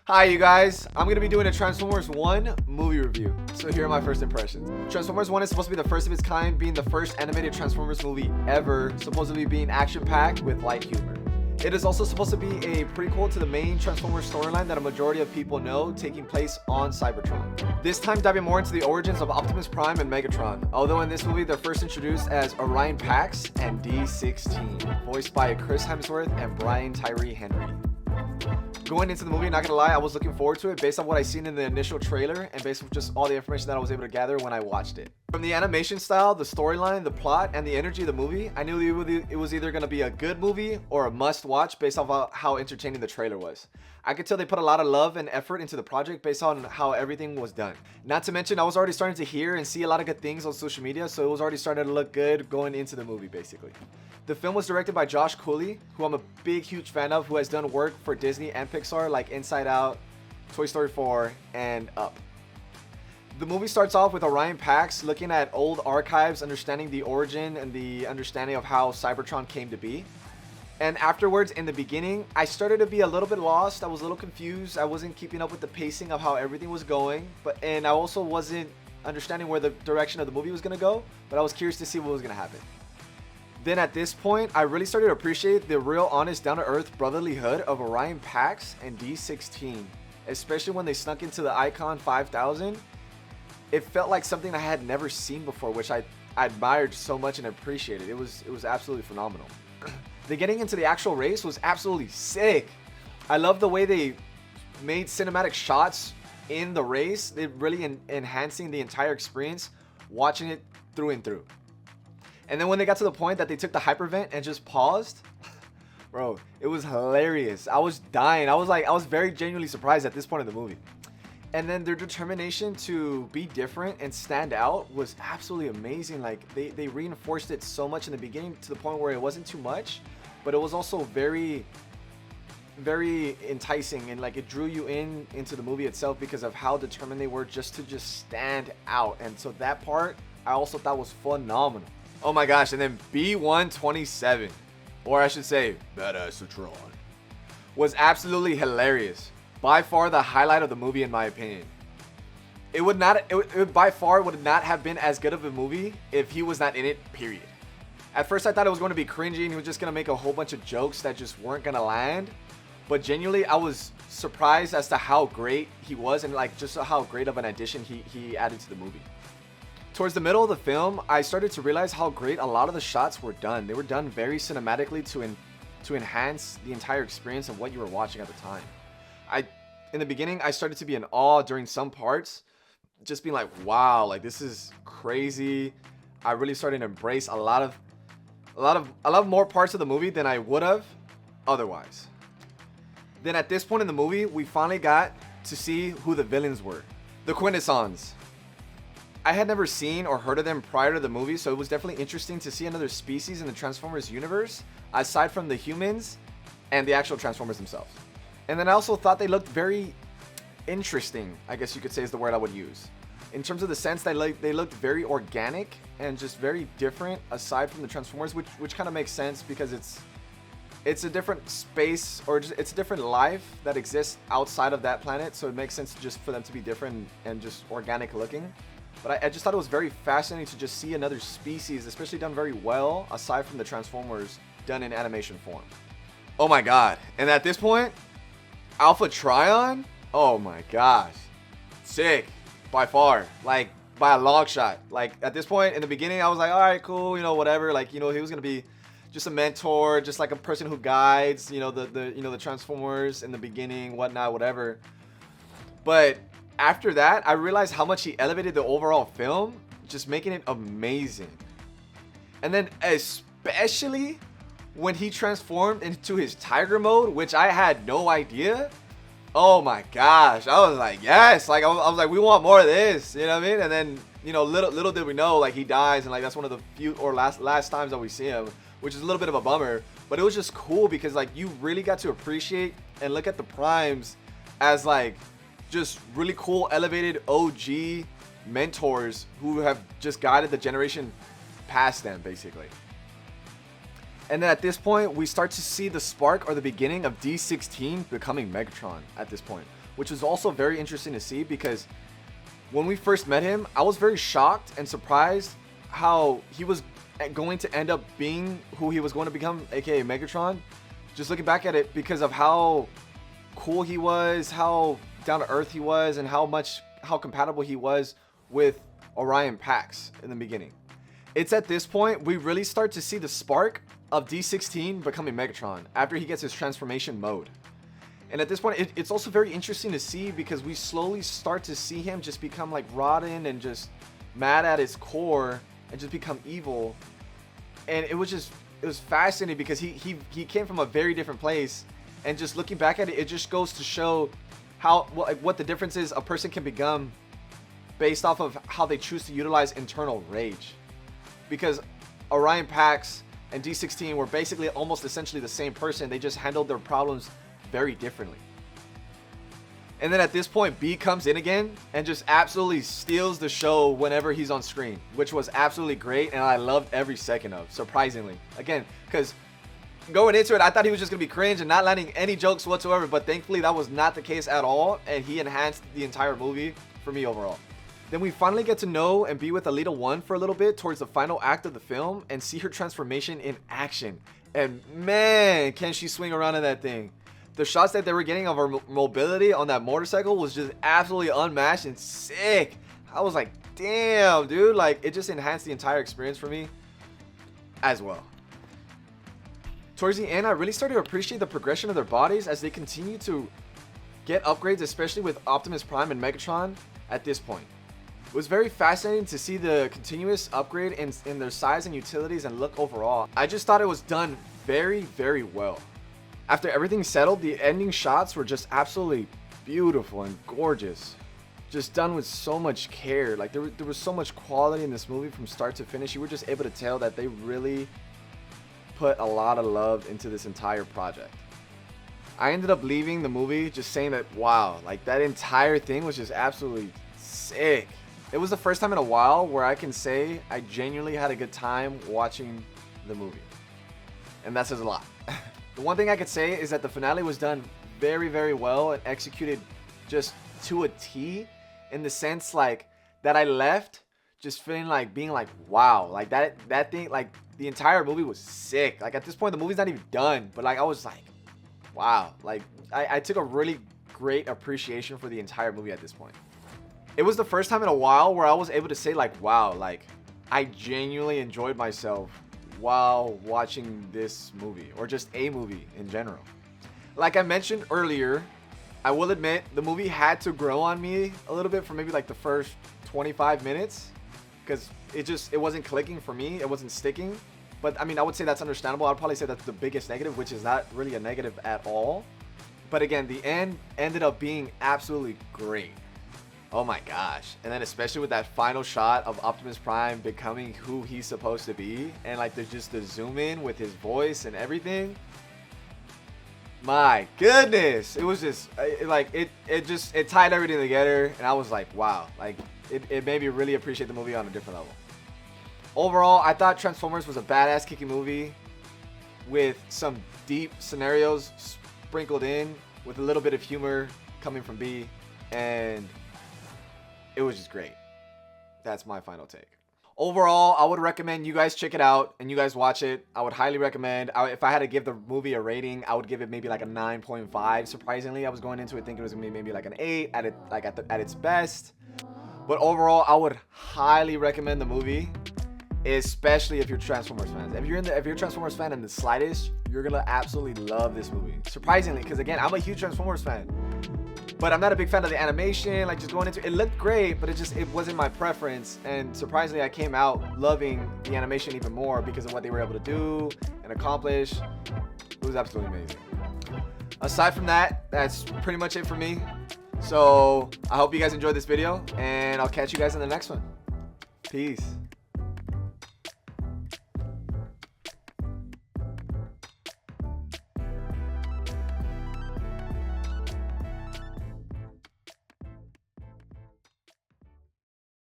Hi you guys, I'm going to be doing a Transformers 1 movie review. So here are my first impressions. Transformers 1 is supposed to be the first of its kind, being the first animated Transformers movie ever, supposedly being action-packed with light humor. It is also supposed to be a prequel to the main Transformers storyline that a majority of people know, taking place on Cybertron. This time diving more into the origins of Optimus Prime and Megatron, although in this movie they're first introduced as Orion Pax and D16, voiced by Chris Hemsworth and Brian Tyree Henry. Going into the movie, not gonna lie, I was looking forward to it based on what I seen in the initial trailer and based on just all the information that I was able to gather when I watched it. From the animation style, the storyline, the plot, and the energy of the movie, I knew it was either gonna be a good movie or a must-watch based off how entertaining the trailer was. I could tell they put a lot of love and effort into the project based on how everything was done. Not to mention, I was already starting to hear and see a lot of good things on social media, so it was already starting to look good going into the movie, basically. The film was directed by Josh Cooley, who I'm a huge fan of, who has done work for Disney and Pixar like Inside Out, Toy Story 4, and Up. The movie starts off with Orion Pax looking at old archives, understanding the origin and the understanding of how Cybertron came to be. And afterwards, in the beginning, I started to be a little bit lost. I was a little confused. I wasn't keeping up with the pacing of how everything was going, and I also wasn't understanding where the direction of the movie was going to go, but I was curious to see what was going to happen. Then at this point, I really started to appreciate the real honest, down-to-earth brotherlyhood of Orion Pax and D16, especially when they snuck into the Icon 5000. It felt like something I had never seen before, which I admired so much and appreciated. It was absolutely phenomenal. The getting into the actual race was absolutely sick. I love the way they made cinematic shots in the race. They really enhancing the entire experience, watching it through and through. And then when they got to the point that they took the hypervent and just paused, bro, it was hilarious. I was dying. I was very genuinely surprised at this point of the movie. And then their determination to be different and stand out was absolutely amazing. Like they reinforced it so much in the beginning to the point where it wasn't too much, but it was also very, very enticing, and like it drew you into the movie itself because of how determined they were just to stand out. And so that part I also thought was phenomenal. Oh my gosh, and then B127, or I should say Badassatron, was absolutely hilarious. By far the highlight of the movie in my opinion. It by far would not have been as good of a movie if he was not in it, period. At first I thought it was going to be cringy and he was just going to make a whole bunch of jokes that just weren't going to land. But genuinely, I was surprised as to how great he was and like just how great of an addition he added to the movie. Towards the middle of the film, I started to realize how great a lot of the shots were done. They were done very cinematically to enhance the entire experience of what you were watching at the time. In the beginning, I started to be in awe during some parts, just being like, wow, like this is crazy. I really started to embrace a lot more parts of the movie than I would have otherwise. Then at this point in the movie, we finally got to see who the villains were. The Quintessons. I had never seen or heard of them prior to the movie, so it was definitely interesting to see another species in the Transformers universe, aside from the humans and the actual Transformers themselves. And then I also thought they looked very interesting, I guess you could say is the word I would use. In terms of the sense that they looked very organic and just very different aside from the Transformers, which kind of makes sense because it's a different space, or it's a different life that exists outside of that planet, so it makes sense just for them to be different and just organic looking. But I just thought it was very fascinating to just see another species, especially done very well, aside from the Transformers, done in animation form. Oh my god. And at this point, Alpha Trion? Oh my gosh. Sick. By far. Like, by a long shot. Like, at this point, in the beginning, I was like, alright, cool, whatever. Like, he was going to be just a mentor, just like a person who guides, the Transformers in the beginning, whatnot, whatever. But after that, I realized how much he elevated the overall film, just making it amazing. And then especially when he transformed into his tiger mode, which I had no idea. Oh my gosh, I was like, yes, like I was like, we want more of this, you know what I mean? And then, little did we know, like he dies, and like that's one of the few or last times that we see him, which is a little bit of a bummer. But it was just cool because like you really got to appreciate and look at the primes as like just really cool elevated OG mentors who have just guided the generation past them, basically. And then at this point, we start to see the spark or the beginning of D16 becoming Megatron at this point, which was also very interesting to see because when we first met him, I was very shocked and surprised how he was going to end up being who he was going to become, aka Megatron. Just looking back at it because of how cool he was, how down to earth he was, and how compatible he was with Orion Pax in the beginning. It's at this point we really start to see the spark of D16 becoming Megatron after he gets his transformation mode. And at this point, it's also very interesting to see because we slowly start to see him just become like rotten and just mad at his core and just become evil. And it was fascinating because he came from a very different place, and just looking back at it, it just goes to show how what the difference is a person can become based off of how they choose to utilize internal rage. Because Orion Pax and D16 were basically almost essentially the same person. They just handled their problems very differently. And then at this point, B comes in again and just absolutely steals the show whenever he's on screen, which was absolutely great, and I loved every second of, surprisingly. Again, because going into it, I thought he was just going to be cringe and not landing any jokes whatsoever, but thankfully that was not the case at all, and he enhanced the entire movie for me overall. Then we finally get to know and be with Alita 1 for a little bit towards the final act of the film and see her transformation in action. And man, can she swing around in that thing. The shots that they were getting of her mobility on that motorcycle was just absolutely unmatched and sick. I was like, damn, dude. Like, it just enhanced the entire experience for me as well. Towards the end, I really started to appreciate the progression of their bodies as they continue to get upgrades, especially with Optimus Prime and Megatron at this point. It was very fascinating to see the continuous upgrade in their size and utilities and look overall. I just thought it was done very, very well. After everything settled, the ending shots were just absolutely beautiful and gorgeous. Just done with so much care. Like there was so much quality in this movie from start to finish. You were just able to tell that they really put a lot of love into this entire project. I ended up leaving the movie just saying that, wow, like that entire thing was just absolutely sick. It was the first time in a while where I can say I genuinely had a good time watching the movie. And that says a lot. The one thing I could say is that the finale was done very, very well and executed just to a T, in the sense like that I left just feeling like being like, wow, like that thing, like the entire movie was sick. Like at this point, the movie's not even done, but like I was like, wow, like I took a really great appreciation for the entire movie at this point. It was the first time in a while where I was able to say like, wow, like I genuinely enjoyed myself while watching this movie, or just a movie in general. Like I mentioned earlier, I will admit the movie had to grow on me a little bit for maybe like the first 25 minutes because it wasn't clicking for me, it wasn't sticking. But I mean, I would say that's understandable. I'd probably say that's the biggest negative, which is not really a negative at all. But again, the end ended up being absolutely great. Oh my gosh. And then especially with that final shot of Optimus Prime becoming who he's supposed to be, and like there's just the zoom in with his voice and everything. My goodness. It was just it tied everything together, and I was like, wow. Like it made me really appreciate the movie on a different level. Overall, I thought Transformers was a badass kicking movie with some deep scenarios sprinkled in with a little bit of humor coming from B, and it was just great. That's my final take. Overall, I would recommend you guys check it out and you guys watch it. I would highly recommend. If I had to give the movie a rating, I would give it maybe like a 9.5. Surprisingly, I was going into it thinking it was gonna be maybe like an 8 at its best. But overall, I would highly recommend the movie, especially if you're Transformers fans. If you're a Transformers fan in the slightest, you're gonna absolutely love this movie. Surprisingly, because again, I'm a huge Transformers fan. But I'm not a big fan of the animation. Like just going into it looked great, but it wasn't my preference. And surprisingly, I came out loving the animation even more because of what they were able to do and accomplish. It was absolutely amazing. Aside from that, that's pretty much it for me. So I hope you guys enjoyed this video, and I'll catch you guys in the next one. Peace.